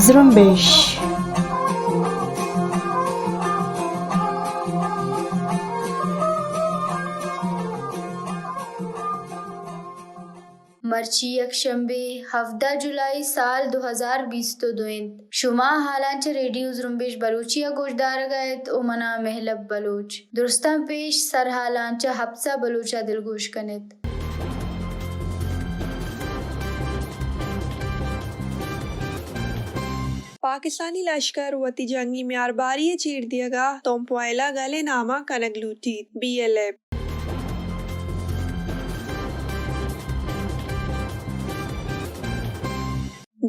زرمبش مرچی یکشنبه 17 جولائی سال 2022 شما حالانچه ریڈیو زرمبش بلوچیا گوشدار گایت او منا محلب بلوچ درستان پیش سر حالانچه حبسہ بلوچا دلگوش کنت. پاکستانی لشکر وتی جنگی معیارباری چیر دیا گا تومپوائلہ گلے نامہ کنگ لوٹی BLF.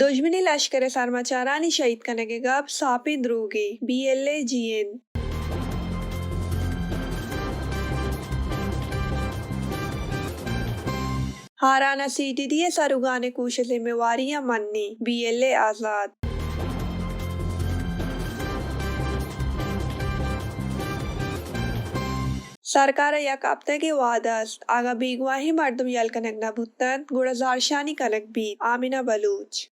دشمنی لشکر سرمچارانی شہید کنگے گا ساپی دروگی BLAGN. ہارانہ CTD سروگانے کوش ذمہ واریاں مننی BLA آزاد. سرکار یک ہفتے کے وعدہ است آگا بیگواہی مردم یل کنک نبوتن گوڑا زارشانی کنک بیت. آمینہ بلوچ.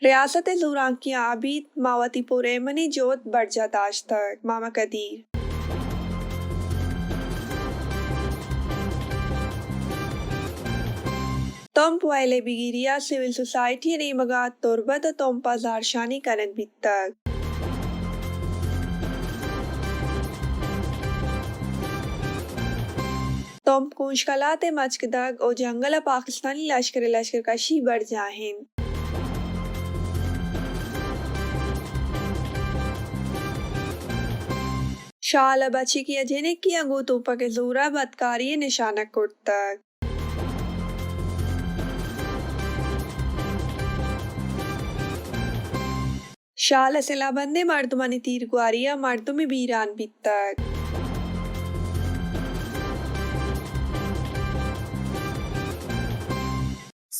ریاست زوران کی عابید ماوتی پور ایمنی جوت برجہ داشتک ماما قدیر. تومپ وائلے بگیریا سول سوسائٹی نیمگات تربت تومپا زارشانی کنک بیتک. تومپ کنشکلات مچکدگ او جنگل پاکستانی لشکر کشی بڑھ جاہن. شال بچی کی اجنک کی انگو توپا کے زورا بدکاری نشانک کرتک. شال سلا بندے مردمانی تیرگواریاں مردمی بیران بیتک.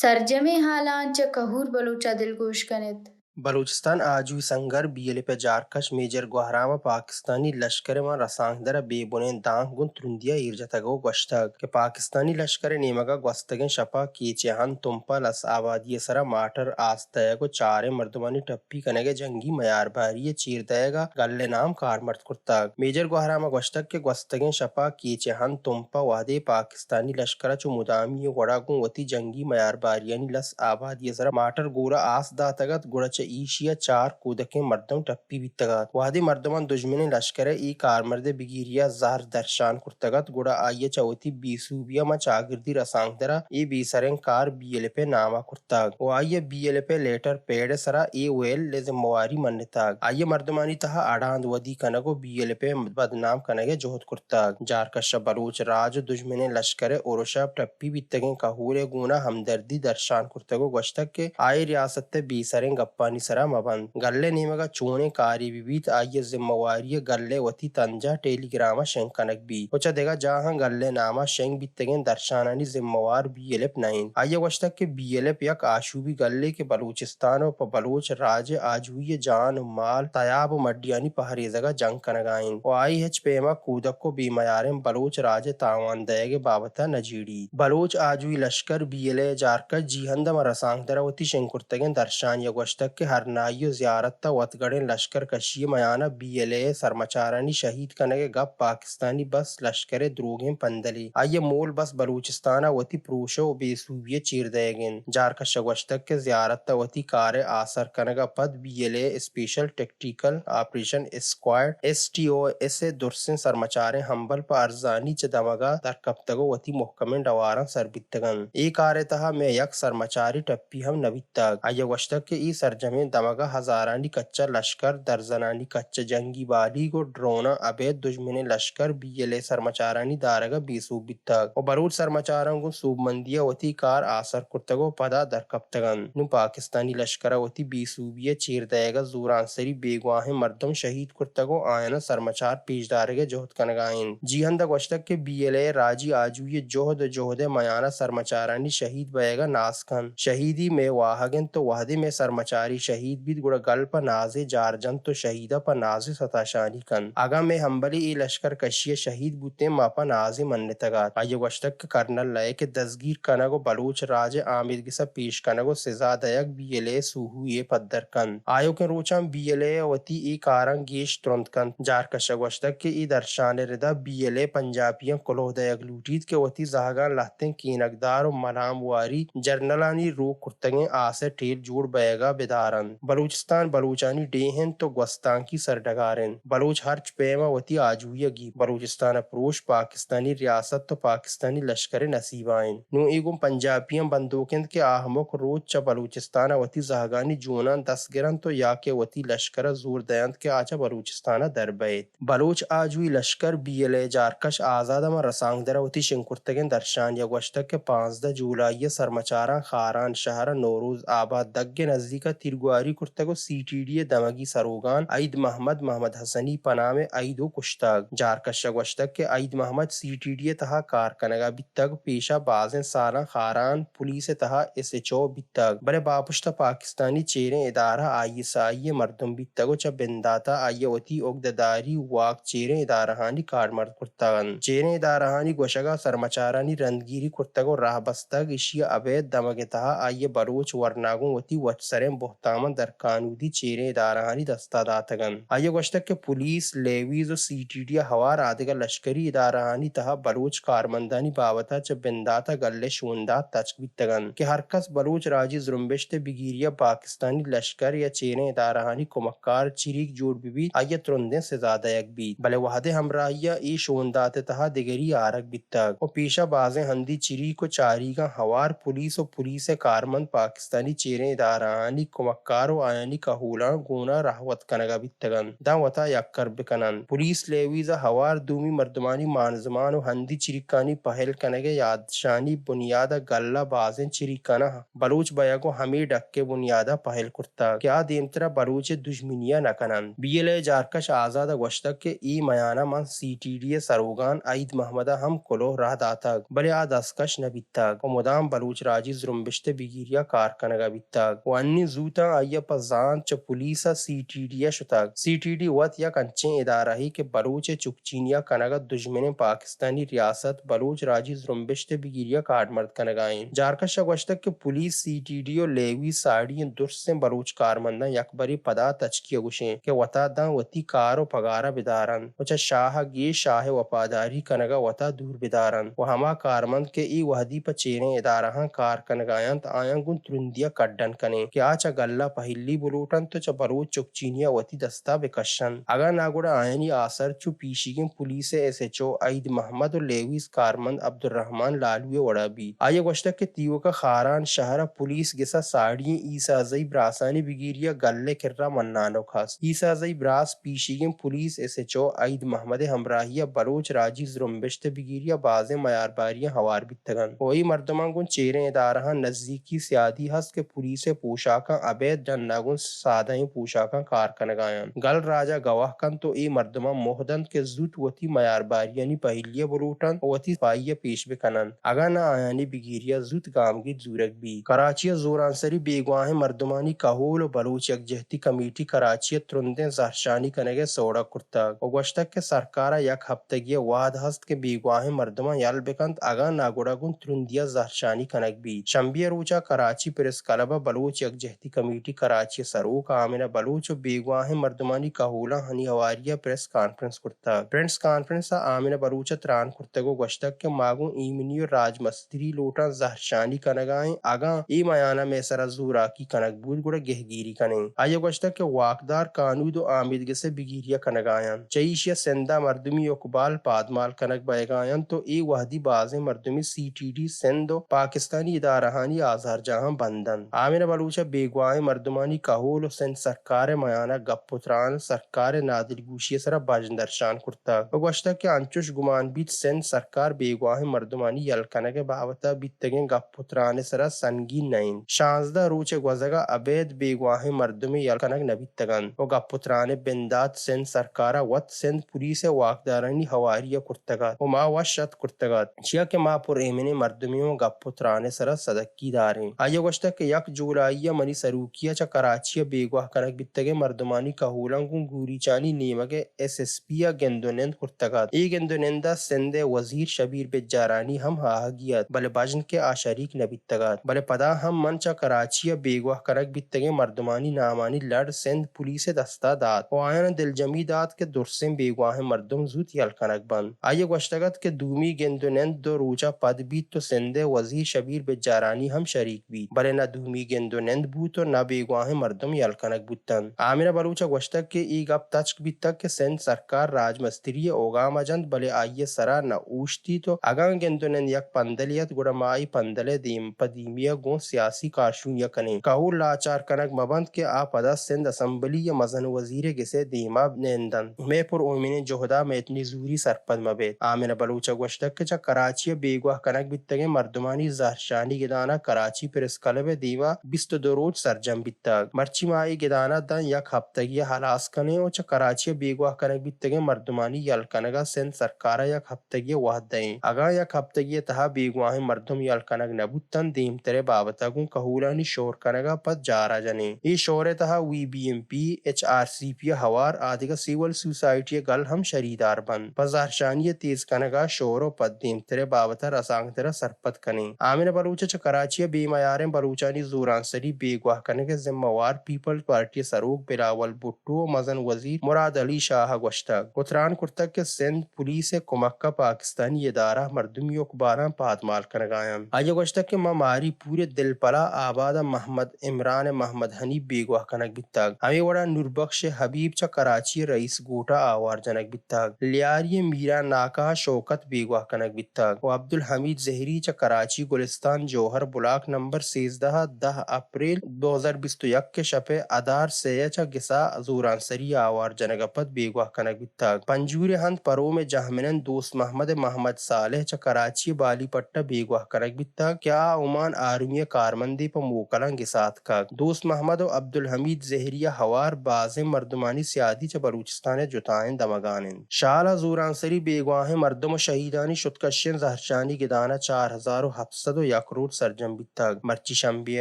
سرجمے حالانچہ کہور بلوچا دلگوش کنت. بلوچستان آجوی سنگر BLF جارکش میجر گوہرامہ پاکستانی لشکر ما رسانگ در بے بنین دانگ گن ترندیا ایرجتگو گوشتگ کہ پاکستانی لشکر نیمگا گوستگن شپا کیچے ہن تمپا لس آبادی سرا ماٹر آستیگو چارے مردمانی ٹپی کنگے جنگی میار باری چیر دیگا گلے نام کار مرد کرتگ. میجر گوہرامہ گوشتگ کہ گوستگن شپا کیچے ہن تمپا وحدے پاکستانی لشکر چو مدامی گوڑا گن وتی جنگی میار باریانی لس آبادی سرا ماٹر گورا آس داتگت گوڑا ایشیا چار کودکیں مردم ٹپی بیتگات. وحدی مردمان دشمن لشکر ای کارمرد بگیریا زہر درشان کرتگات گوڑا آئیے چوتی بیسوبیا ما چاگردی رسانگ درا ای بیسرین کار BLF نامہ کرتاگ. و آئیے BLF لیٹر پیڑ سرا ای ویل لیزم مواری منتاگ. آئیے مردمانی تہا اڑاند ودی کنگو BLF بدنام کنگے جہد کرتاگ. جارکش بلوچ راج دشمن لشکر اوروشا ٹپی بیتگیں کہورے گونا ہمدردی درشان کرتگو گوشتگ کہ آئی ریاست بیسرین گپانی سرا مبند گلے نیمگا چونے کاری بیت آئیے ذمہ واری گلے وتی تنجا ٹیلی گراما شنگ کنک بی وچا دیگا جاہاں گلے ناما شنگ بیتگین درشانانی ذمہ وار BLF نائن. آئیے وشتک کہ BLF یک آشوبی گلے کے بلوچستان و پا بلوچ راج آجوی جان و مال تیاب و مڈیانی پہریزگا جنگ کنگائن. و آئی ہچ پیما کودک کو بیمیارن بلوچ راج تاوان دیگے بابتا نجیڑی. بلوچ آجوی لشکر BLA جارکش جیہندم رسانگ دراوتی شنگ کرتگین درشان یا گوشتک کہ ہر نائیو زیارت تا وطگڑین لشکر کشی میانا BLA سرمچارانی شہید کنگے گپ پاکستانی بس لشکر دروگیں پندلی. آئیے مول بس بلوچستانا وتی پروشو بیسوبی چیر دیگن. جارکش گوشتک کہ زیارت تا وتی کار آثر کنگا پد BLA special tactical operation squad STOS درسن سرمچاریں ہمبل پا ارزانی چ دمگا در کپتگو وتی محکمین ڈوارن سربتگن. ای کار تہا میں یک سرمچاری ٹپی ہم نویتگ. آئیے گوشتک کہ ای سرجمین دمگا ہزارانی کچا لشکر درزنانی کچا جنگی بالی کو ڈرونا ابید دشمن لشکر BLA سرمچارانی دارگا بیسوب بیتگ. و بلوچ سرمچاران کو سوب مندیا وتی کار آثر کرتگو پدا در کپتگن. نو پاکستانی لشکر وتی بیسوبی چیر دیگا زوران سری بیگواہ مردم شہید کرتگو آئینا سرمچار پیش دارگے جہد کنگائن. جیہندہ گوشتک کہ BLA راجی آجوی جہد میانا سرمچارانی شہید بیگا ناسکن. شہیدی میں واہگن تو وحدی میں سرمچاری شہید بیت گوڑا گل پا نازے جارجن تو شہیدہ پا نازے ستاشانی کن آگا میں ہمبلی ای لشکر کشی شہید بوتے ما پا نازے منتگات آئیے گوشتک کرنل لائے کہ دزگیر کنگو بلوچ راج آمد گسا پیش کنگو سزا دیگ بی ایل اے سوہوئے پدر کن آیو کے روچان بی ایل اے وتی ای کارن گیش ترند کن جارکشا گوشتک کہ ای درشان ردا بی ایل اے پنجابیاں کلو دیگ لوٹید کے وتی زہگان لہتیں کینکدار و ملام واری جرنلانی رو کرتگیں آسے ٹیل جوڑ بیگا بدارن بلوچستان بلوچانی ڈیہن تو گوستان کی سردگارن بلوچ ہرچ پیما وتی آجویا گی بلوچستان پروش پاکستانی ریاست تو پاکستانی لشکر نصیبائن نو ایگم پنجابیاں بندوکند کے آہمک روچ چا بلوچستان وتی زہگانی جونان دس گرن تو یا کے وتی لشکر زور دیند کے آچا بلوچستان در بیت بلوچ آجوی لشکر بی ایل اے جارکش آزاد ما رسانگ در وتی شنکرتگن درشان یا گوشتک کے 15 جولائی سرمچاران خاران شہر نوروز آباد دگ نزدیک تیرگواری کرتگو سی ٹی ڈی دمگی سروگان عید محمد حسنی پنام عیدو کشتگ جارکش گوشتک کے عید محمد سی ٹی ڈی تہا کارکنگا بیتگ پیشہ بازن سالان خاران پولیس تہا ایس ایچ او بیتگ بلے باپشتا پاکستانی چیریں ادارہ آئی سائی مردم بیتگو چا بنداتا آئی وتی اگدداری واق چیریں ادارہانی کار مرد کرتگن چیریں ادارہانی گوشگا سرمچارانی رندگیری کرتگو راہ بستگ اشیا ابید دمگ تہا آئی بلوچ ورناگوں وتی وچ سریں بہتامن در قانودی چیریں ادارہانی دستا داتگن آئی گوشتک کہ پولیس لیویز و سی ٹی ڈی ہوار آدگا لشکری ادارہانی تہا بلوچ کارمندانی بابتا چا بنداتا گلے شوندات تچک بیتگن کہ ہر کس بلوچ راجی زرمبشت بگیریا پاکستانی لشکر یا چیریں ادارہانی کمکار چریک جوڑ بھی آئی ترندیں سزا دیگ بیت بلے وحد ہمراہیا ای شوندات تہا دگری آرگ بیتگ و پیشہ بازیں ہندی چریک و چاریگا ہوار پولیس و پولیس کارمند پاکستانی چیریں ادارہانی کمکار و آیانی کہولان گونا راہوت کنگا بیتگن دا وطا یکر بکنن پولیس لیویزا ہوار دومی مردمانی مانزمان و ہندی چریکانی پہل کنگے یادشانی بنیادہ گلہ بازیں چریکانا بلوچ بیگو ہمیں ڈک کے بنیادہ پہل کرتا کیا دیمترا بلوچ دشمنیاں نکنن بی ایل اے جارکش آزاد گوشتک کے ای میانا من سی ٹی ڈی سروگان عید محمدہ ہم کلو راہ داتگ بلے آ دسکش نبیتگ و مدام بلوچ راجی زرمبشت بگیریا کارکنگا بیتگ و انی زوتا آئیا پزان چا پولیسا سی ٹی ڈی شتگ سی ٹی ڈی وط یا کنچیں ادارہ ہی کہ بلوچ چکچینیا کنگا دشمن پاکستانی ریاست بلوچ راجی زرمبشت بگیریا کارڈ مرد کنگائیں جارکش گوشتک کہ پولیس سی ٹی ڈی و لیوی ساڑی درست سے بلوچ کارمندہ یکبری پدا تچکی گوشیں کہ وطا دان وطی کار و پگارا بدارن وچا شاہ گی شاہ وفاداری کنگا وطا دور بدارن و ہما کارمند کے ای وحدی پا چیریں ادارہاں کار کنگائیں تا آیاں گن ترندیا کڈن کنے کہ آچا گلہ پہلی بلوٹن تو چا بلوچ چکچینیا وطی دستا بکشن اگر ناگوڑا آئینی آثر چو پیشیگن police S H O Eid محمد و لیویز کارمند عبدالرحمن لالوی وڑا بھی آئیے گوشتک کے تیو کا خاران شہر پولیس گسا ساڑی عیسیٰ زی براسانی بگیریا گلے کرا منانو کھاس عیسیٰ زی براس پیشیگن police S H O Eid Muhammad ہمراہیہ بلوچ راجی زرمبشت بگیریا بازیں میار باریاں ہوار بیتگن وہی مردمان گن چیریں ادارہاں نزدیکی سیادی ہست کے پولیس پوشاکاں ابید جناگن سادہیں پوشاکاں کارکنگائیں گل راجہ گواہ کن تو ای مردمان محدن کے زوت وطی میار باریانی پہلیہ بلوٹن وطی پائیہ پیش بکنن اگا نہ آیانی بگیریا زوت گامگی زورک بھی کراچی زورانسری بیگواہ مردمانی کہول و بلوچ یکجہتی کمیٹی کراچی ترندیں زہرشانی کنگے سوڑا کرتا و گوشتک کے سرکارہ یک ہفتگی وعد ہست کے بیگواہ مردمان یل بکند اگا ناگوڑا گن ترندیا زہرشانی کنگ بھی شنبی روچا کراچی پریس کلبہ بلوچ یکجہتی کمیٹی کراچی سروک آمنہ بلوچ و بیگواہ مردمانی کہولا ہنی ہواریہ پریس کانفرنس کرتا پریس کانفرنس آمنہ بلوچ تران کرتگو گوشتک کے ماگو ایمنی و راج مستری لوٹا زہرشانی کنگائیں اگا ای میانا میں سر زورا کی کنگ بود گوڑا گہگیری کنیں آئیے گوشتک کے واقدار قانود و آمیدگ سے بگیریا کنگائیں چیشیا سندہ مردمی اقبال پادمال کنگ بیگائیں تو ای وحدی بازیں مردمی سی ٹی ڈی سندھ و پاکستانی ادارہانی آزار جہاں بندن آمنہ بلوچ بیگواہ مردمانی کہول و سندھ سرکار میانا گپتران سرکار نادل گوشی سرا باجندرشان کرتا و گوشتک کے انچوش گمان بیت سندھ سرکار بیگواہ مردمانی یلکنگ باوتا بیتگیں گپتران سرا سنگین نین 16 روچ گوزگا ابید بیگواہ مردمی یلکنگ نبیتگن و گپتران بندات سندھ سرکارا وط سندھ پولیس واقدارانی ہواریہ کرتگات و ما وشت کرتگات چیا کہ ما پر ایمن مردمیوں گپتران سرا صدقی داریں آئیے گوشتک کہ یک جولائیہ منی سروک چوکیا چا کراچی بیگواہ کنک بیتگے مردمانی کہولان گون گوری چانی نیمگے SSP گندونند کرتگات ای گندونندہ سندھ وزیر شبیر بجارانی ہم ہاہگیات بلے باجن کے آشریک نبیتگات بلے پدا ہم منچا کراچی بیگواہ کنک بیتگے مردمانی نامانی لڑ سندھ پولیس دستہ دات و آیان دل جمی دات کے درسیں بیگواہ مردم زود یلکنک بند آئیے گوشتگت کے دومی گندونند دو روچا پد بیت تو سندھ وزیر شبیر بجارانی ہم شریک بیت بلے نہ دومی گندونند بوت و نہ بیگواہ مردم یلکنک بوتن آمینہ بلوچا گوشتگ کے ای گپ تچک بیتگ کے سندھ سرکار راج مستری اوگام اجند بلے آئیے سرا نہ اوشتی تو اگان گندونند یک پندلیت گڑا مائی پندلے دیم پدیمیا گون سیاسی کارشونیا کنے کہول لاچار کنک مبند کے آ پدا سندھ اسمبلی یا مزن وزیر گسے دیما نیندن میں پر اومین جہدا میں اتنی زوری سرپد مبید آمینہ بلوچا گوشتگ کے چا کراچی بیگواہ کنک بیتگے مردمانی زہرشانی گدانا کراچی پریس کلب دیما 22 روز سرجم بیتگ مرچی مائی گدانا دن یک ہفتگی حلاس کنے و چا کراچی بیگواہ کنک بیتگے مردمانی یلکنگا سندھ سرکارا یک ہفتگی وحد دیں اگا یک ہفتگی تہا بیگواہ مردم یلکنگ نبوتن دیم ترے بابتا گون کہولانی شور کنگا پد جارا جنے ای شور تہا VBMP HRCP ہوار آدھگا سیول سوسائٹی گل ہم شریدار بند پس زہرشانی تیز کنگا شور و پد دیم ترے بابتا رسانگ ترہ سرپت کنے آمین بلوچا چا کراچی بے معیاریں بلوچانی زوران سری بیگواہ کنگے ذمہ وار پیپل پارٹی سروگ بلاول بھٹو مزن وزیر مراد علی شاہ گوشتگ اتران کرتگ کے سندھ پولیس کمکہ پاکستانی ادارہ مردمی اکباراں پادمال کنگائم آئیے گوشتگ کے ماری پورے دل پلا آبادہ محمد عمران محمد حنیف بیگواہ کنک بیتگ ہمیں وڑا نوربخش حبیب چا کراچی رئیس گوٹا آوار جنک بیتگ لیاری میرا ناکہ شوکت بیگواہ کنک بیتگ و عبدالحمید زہری چا کراچی گلستان جوہر بلاک نمبر 13 10 اپریل 2021 کے شپ ادار سیہ چا گسا زوران سری آوار جنگپت بیگواہ کنک بیتگ پنجور ہند پرو میں جہمنن دوست محمد صالح چا کراچی بالی پٹا بیگواہ کنک بیتگ کیا عمان آرمی کارمندی پا موکلن گسات کا دوست محمد و عبدالحمید زہریہ ہوار بازم مردمانی سیادی چا بلوچستان جتائیں دمگانن شالا زوران سری بیگواہ مردم و شہیدانی شتکشین زہرشانی گدانا 4701 روز سرجم بیتگ مرچی شمبی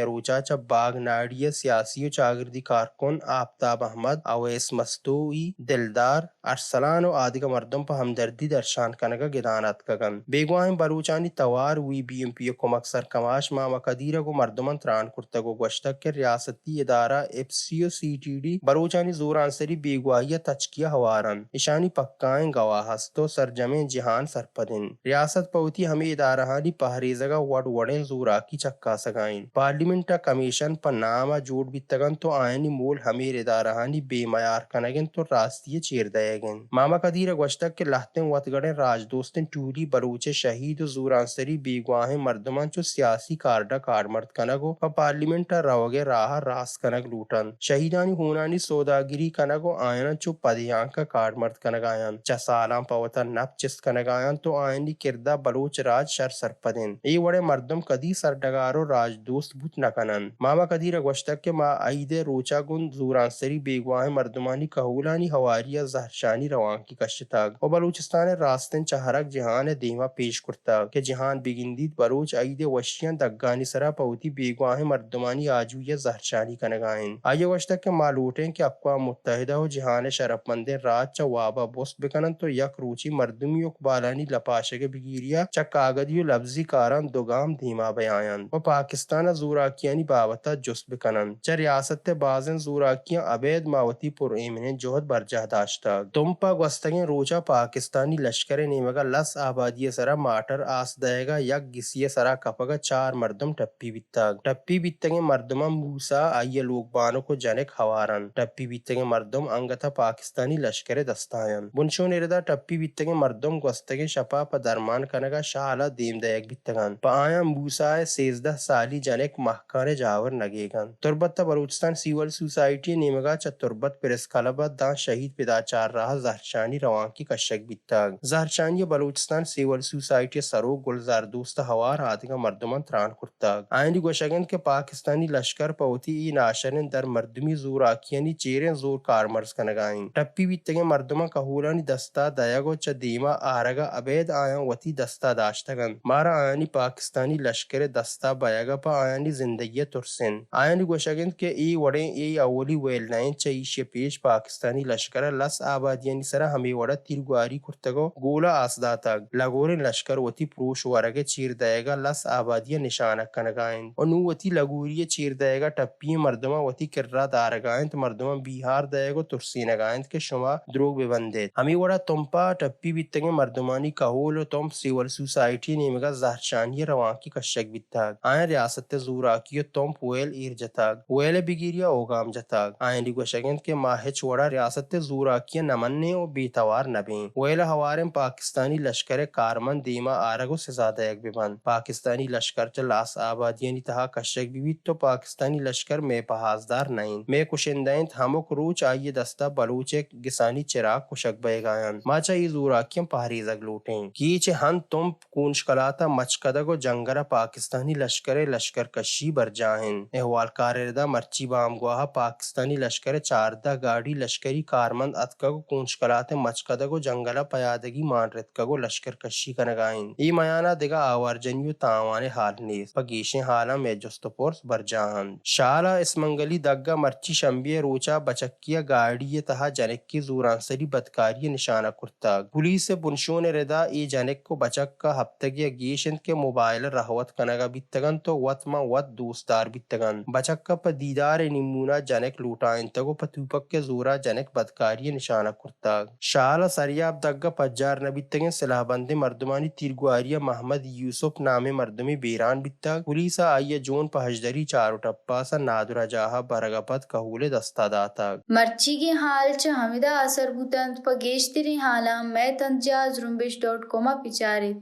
روچا چا باغ ناڑی سیاسی و چاگردی کارکن آفتاب احمد اویس مستوئی دلدار ارسلان و آدھگا مردم پا ہمدردی درشان کنگا گدانت کگن بیگواہ بلوچانی توار VBMP کمک سرکماش ماما قدیرہ کو مردمان تران کرتگو گوشتگ کے ریاستی ادارہ FCO CTD بلوچانی زوران سری بیگواہی تچکیہ ہوارن اشانی پکائیں گواہ ہستو سرجمیں جہان سرپدن ریاست پوتی ہمیں ادارہانی پہریزگا وڈ وڈیں زوراکی چکا سگائیں پارلیمنٹا کمیشن پا ناما جوڑ بیتگن تو آئینی مول ہمیں ادارہانی بے معیار کنگن تو راستی چیر دائگن ماما قدیر گوشتگ کے لہتن وطگڑیں راج دوستن ٹولی بلوچ شہید و زوران سری بیگواہ مردمان چو سیاسی کارڈا کارمرد کنگو پا پارلیمنٹا روگے راہ راس کنگ لوٹن شہیدانی ہونانی سوداگری کنگو آئین چو پدیان کا کارمرد کنگایان چا سالان پوتا نپ چست کنگایان تو آئینی کردہ بلوچ راج شر سرپدن ای وڑے مردم کدی سردگارو راج دوست بوت نکنن ماما قدیر گوشتگ کے ما عید روچا گن زوران سری بیگواہ مردمانی کہولانی ہواریا زہرشانی روان کی کشتگ و بلوچستان راستن چہرک جہان دیما پیش کرتا کہ جہان بگندید بلوچ عید وشیان دگانی سرا پوتی بیگواہ مردمانی آجویا زہرشانی کنگائن آئیے گوشتگ کے معلوٹیں کہ اقوام متحدہ و جہان شرف مندیں رات چا وابا بوست بکنن تو یک روچی مردمی اقبالانی لپاشگ بگیریا چا کاغدی و لفظی کاران دوگام دیما بیائن و پاکستان زوراکیانی بابتا جست بکنن چا ریاست بازن زوراکیاں عبید ماوتی پر ایمن جوہد برجہ داشتا تم پا گوستگیں روچا پاکستانی لشکر نیمگا لس آبادی سرا ماٹر آس دائے گا یک گسی سرا کپگا 4 مردم ٹپی بیتگیں مردمان موسیٰ آئیے لوگ بانو کو جنک ہوارن ٹپی بیتگیں مردم انگتا پاکستانی لشکر دستائن بنشو نردہ ٹپی بیتگیں مردم گوستگیں شپا پا درمان کنگا شالا دیم دیگ بیتگن پا آیا موسیٰ 13 سالی جنک محکان جاور نگیگن تربت بلوچستان سیول سوسائٹی نیمگا چا تربت پریس کلبت دان شہید پیدا چار راہ زہرشانی روان کی کشک بیتگ زہرشانی بلوچستان سیول سوسائٹی سرو گلزار دوست ہوار آدھگا مردمان تران کرتگ آئینی گوشگن کے پاکستانی لشکر پوتی ای ناشرن در مردمی زور آکیانی چیریں زور کارمرز کنگائیں ٹپی بیتگیں مردمان کہولانی دستا دیگو چا دیما آرگا عبید آیاں وطی دستا داشتگن مارا آیانی پاکستانی لشکر دستا بیگا پا آیانی زندگی ترسن آیان آئین گوشگند کے ای وڑیں ای اولی ویلنائن چیش پیش پاکستانی لشکر لس آبادیانی سرا ہمیں وڑا تیرگواری کرتگو گولا آسداتا لگورن لشکر وتی پروش ورگ چیر دائے گا لس آبادی نشانک کنگائن اور نو وتی لگوری چیر دائے گا ٹپی مردمہ وتی کررا دارگائن مردمہ بیہار دائے گا ترسینگائن کے شما دروگ ببندید ہمیں وڑا تمپا ٹپی بیتگے مردمانی کہول و تم سیول سوسائٹی نیمگا زہرچانی روان کی کشک بیتاگ آئین ریاست زوراکی تمپ ویل ایر جتاگ ویل بگیریا اوگام جتاگ آئین گوشگند کے ماہچ وڑا ریاست زوراکی نمننے و بیتوار نبین ویل ہوارم پاکستانی لشکر کارمن دیما آرگو سے زیادہ ایک ببند پاکستانی لشکر چلاس آبادیانی تہا کشک بیت تو پاکستانی لشکر میں پہازدار نہیں میں کشندین ہمک روچ آئیے دستہ بلوچ گسانی چراغ کشک بے گائن ماچا ای زوراکیم پہریزگ لوٹیں کیچ ہن تم کونش کلاتا مچکدگ و جنگرہ پاکستانی لشکر کشی برجاہن احوال کارردہ مرچی بام گواہ پاکستانی لشکر چاردہ گاڑی لشکری کارمند اتکگ کونش کلات مچکدگ و جنگلہ پیادگی مان رتکگ لشکر کشی کنگائن ای میانا دگا آوار جنیو تاوان حال نیز پگیشیں حالا میں جستپورس برجاہن شالا اسمنگلی دگا مرچی شمبی روچا بچکیا گاڑی تہا جنک کی زورانسری بدکاری نشانہ کرتاگ پولیس بنشون ردا ای جنک کو بچک کا ہفتگی گیشند کے موبائل رہوت کنگا بیتگن تو وطما وط دوستدار بیتگن بچک کا پا دیدار نمونہ جنک لوٹائن تگو پتوپک کے زورا جنک بدکاری نشانہ کرتاگ شالا سریاب دگا پجار نبیتگن سلاح بند مردمانی تیرگواریا محمد یوسف نام مردمی بیران بیتاگ پولیسا آئیے جون پہجدری چارو ٹپا سا نادرہ جاہا برگپت کہول دستا داتا مرچی کے حال چ ہمیدہ اثر بوتند پا گیشتری حالا میں تنجا زرمبش.com پیچارت